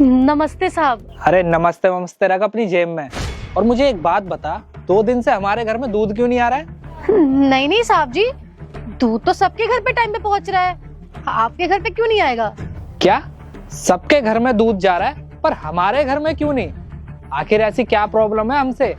नमस्ते साहब। अरे नमस्ते वमस्ते रख अपनी जेब में। और मुझे एक बात बता, 2 दिन से हमारे घर में दूध क्यों नहीं आ रहा है? नहीं साहब जी, दूध तो सबके घर पे टाइम पे पहुंच रहा है, आपके घर पे क्यों नहीं आएगा? क्या सबके घर में दूध जा रहा है पर हमारे घर में क्यों नहीं? आखिर ऐसी क्या प्रॉब्लम है हमसे?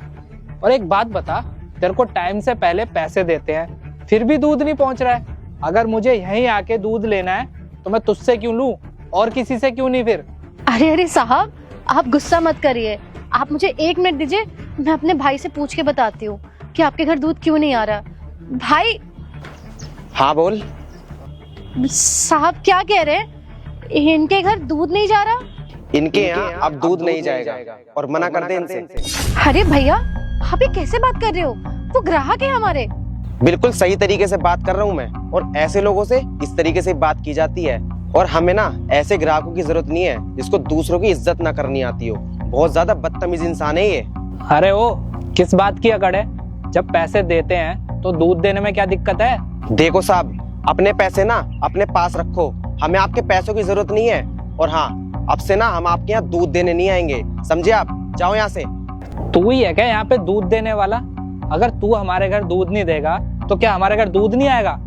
और एक बात बता, तेरे को टाइम से पहले पैसे देते हैं फिर भी दूध नहीं पहुंच रहा है। अगर मुझे यहीं आके दूध लेना है तो मैं तुझसे क्यों लूं और किसी से क्यों नहीं? फिर अरे साहब, आप गुस्सा मत करिए, आप मुझे 1 मिनट दीजिए, मैं अपने भाई से पूछ के बताती हूँ कि आपके घर दूध क्यों नहीं आ रहा। भाई। हाँ बोल। साहब क्या कह रहे हैं? इनके घर दूध नहीं जा रहा? इनके यहाँ अब दूध नहीं जाएगा और मना कर दे इनसे। अरे भैया, आप ये कैसे बात कर रहे हो? वो ग्राहक है हमारे। बिल्कुल सही तरीके से बात कर रहा हूँ मैं, और ऐसे लोगों से इस तरीके से बात की जाती है। और हमें ना ऐसे ग्राहकों की जरूरत नहीं है जिसको दूसरों की इज्जत ना करनी आती हो। बहुत ज्यादा बदतमीज इंसान है ये। अरे ओ, किस बात की अकड़ है? जब पैसे देते हैं तो दूध देने में क्या दिक्कत है? देखो साहब, अपने पैसे ना अपने पास रखो, हमें आपके पैसों की जरूरत नहीं है। और हाँ, अब से ना हम आपके यहाँ दूध देने नहीं आएंगे, समझे? आप जाओ यहाँ से। तू ही है क्या यहाँ पे दूध देने वाला? अगर तू हमारे घर दूध नहीं देगा तो क्या हमारे घर दूध नहीं आएगा?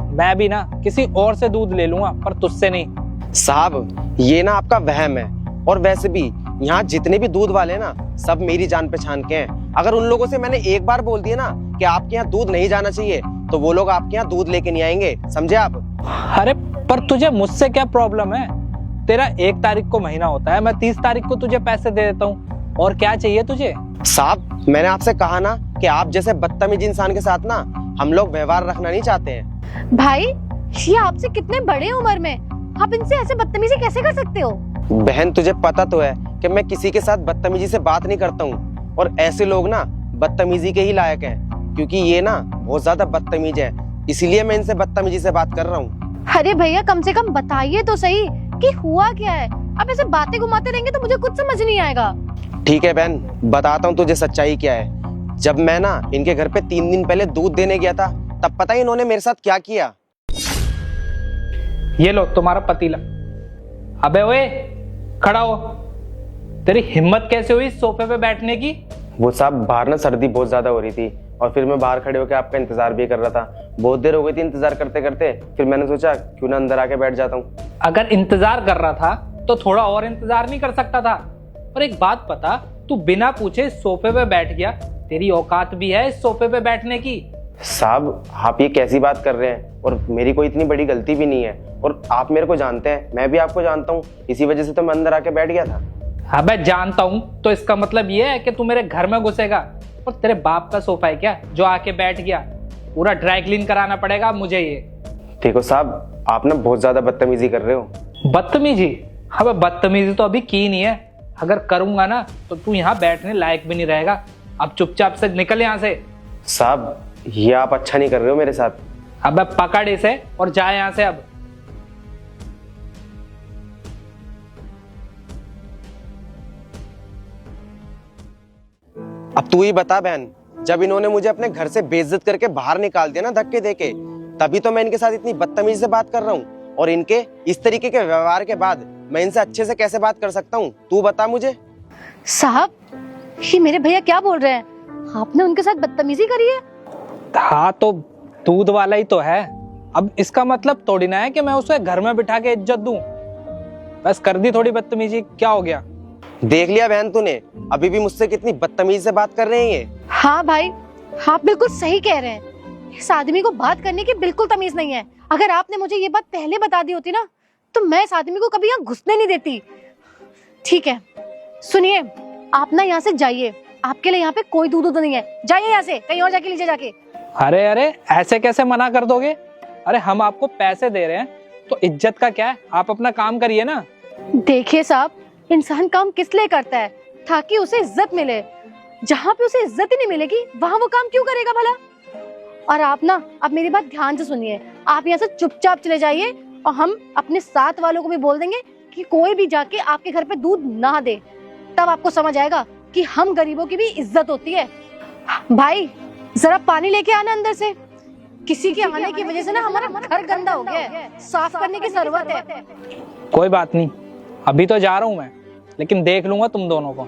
मैं भी ना किसी और से दूध ले लूंगा पर तुझसे नहीं। साहब ये ना आपका वहम है, और वैसे भी यहाँ जितने भी दूध वाले ना सब मेरी जान पहचान के हैं। अगर उन लोगों से मैंने एक बार बोल दिया ना कि आपके यहाँ दूध नहीं जाना चाहिए तो वो लोग आपके यहाँ दूध लेके नहीं आएंगे, समझे आप? अरे पर तुझे मुझसे क्या प्रॉब्लम है? तेरा 1 तारीख को महीना होता है, मैं 30 तारीख को तुझे पैसे दे देता हूँ, और क्या चाहिए तुझे? साहब मैंने आपसे कहा ना कि आप जैसे बदतमीज इंसान के साथ ना हम लोग व्यवहार रखना नहीं चाहते हैं। भाई, ये आपसे कितने बड़े उम्र में, आप इनसे ऐसे बदतमीजी कैसे कर सकते हो? बहन तुझे पता तो है कि मैं किसी के साथ बदतमीजी से बात नहीं करता हूँ, और ऐसे लोग ना बदतमीजी के ही लायक हैं, क्योंकि ये ना बहुत ज्यादा बदतमीज है, इसीलिए मैं इनसे बदतमीजी से बात कर रहा हूँ। अरे भैया, कम से कम बताइए तो सही कि हुआ क्या है। आप ऐसे बातें घुमाते रहेंगे तो मुझे कुछ समझ नहीं आएगा। ठीक है बहन, बताता हूँ तुझे सच्चाई क्या है। जब मैं ना इनके घर पे 3 दिन पहले दूध देने गया था, तब पता है इन्होंने मेरे साथ क्या किया? ये लो तुम्हारा पतीला। अबे ओए, खड़ा हो। तेरी हिम्मत कैसे हुई इस सोफे पे बैठने की? वो साहब बाहर ना सर्दी बहुत ज्यादा हो रही थी, और फिर मैं बाहर खड़े होकर आपका इंतजार भी कर रहा था। बहुत देर हो गई थी इंतजार करते करते, फिर मैंने सोचा क्यों ना अंदर आके बैठ जाता हूँ। अगर इंतजार कर रहा था तो थोड़ा और इंतजार नहीं कर सकता था? और एक बात बता, तू बिना पूछे इस सोफे पे बैठ गया, तेरी औकात भी है इस सोफे पे बैठने की? साहब आप ये कैसी बात कर रहे हैं? और मेरी कोई इतनी बड़ी गलती भी नहीं है, और आप मेरे को जानते हैं, मैं भी आपको जानता हूँ, इसी वजह से तो मैं अंदर आके बैठ गया था। हाँ मैं जानता हूँ, तो इसका मतलब ये है कि तू मेरे घर में घुसेगा? और तेरे बाप का सोफा है क्या जो आके बैठ गया? पूरा ड्राई क्लीन कराना पड़ेगा मुझे ये। देखो साहब, आप ना बहुत ज्यादा बदतमीजी कर रहे हो। बदतमीजी? हाँ बदतमीजी तो अभी की नहीं है, अगर करूंगा ना तो तू यहाँ बैठने लायक भी नहीं रहेगा। अब चुपचाप से निकल यहाँ से। साहब ये आप अच्छा नहीं कर रहे हो मेरे साथ। अब पकड़ इसे और जा यहाँ से। अब तू ही बता बहन, जब इन्होंने मुझे अपने घर से बेइज्जत करके बाहर निकाल दिया ना धक्के देके, तभी तो मैं इनके साथ इतनी बदतमीजी से बात कर रहा हूँ, और इनके इस तरीके के व्यवहार के बाद मैं इनसे अच्छे से कैसे बात कर सकता हूँ? तू बता मुझे। साहब, ये मेरे भैया क्या बोल रहे हैं? आपने उनके साथ बदतमीजी करी है? हाँ तो दूध वाला ही तो है। अब इसका मतलब थोड़ी ना है कि मैं उसे घर में बिठा के इज्जत दूं। बस कर दी थोड़ी बदतमीजी, क्या हो गया? देख लिया बहन तूने, अभी भी मुझसे कितनी बदतमीजी से बात कर रहे हैं ये। हाँ भाई, आप बिल्कुल सही कह रहे हैं, इस आदमी को बात करने की बिल्कुल तमीज नहीं है। अगर आपने मुझे ये बात पहले बता दी होती ना तो मैं इस आदमी को कभी यहाँ घुसने नहीं देती। ठीक है, सुनिए, आप ना यहाँ से जाइए, आपके लिए यहाँ पे कोई दूध नहीं है, जाइए यहाँ से, कहीं और जाके लीजिए जाके। अरे अरे, ऐसे कैसे मना कर दोगे? अरे हम आपको पैसे दे रहे हैं तो इज्जत का क्या है, आप अपना काम करिए ना। देखिए साहब, इंसान काम किस लिए करता है? ताकि उसे इज्जत मिले। जहाँ पे उसे इज्जत ही नहीं मिलेगी वहाँ वो काम क्यों करेगा भला? और आप ना, अब मेरी बात ध्यान से सुनिए, आप यहाँ से चुपचाप चले जाइए, और हम अपने साथ वालों को भी बोल देंगे कि कोई भी जाके आपके घर पे दूध ना दे। तब आपको समझ आएगा कि हम गरीबों की भी इज्जत होती है। भाई जरा पानी लेके आना अंदर से, किसी के आने की वजह से ना हमारा घर गंदा हो गया है, साफ करने की जरूरत है। कोई बात नहीं, अभी तो जा रहा हूँ मैं। लेकिन देख लूंगा तुम दोनों को।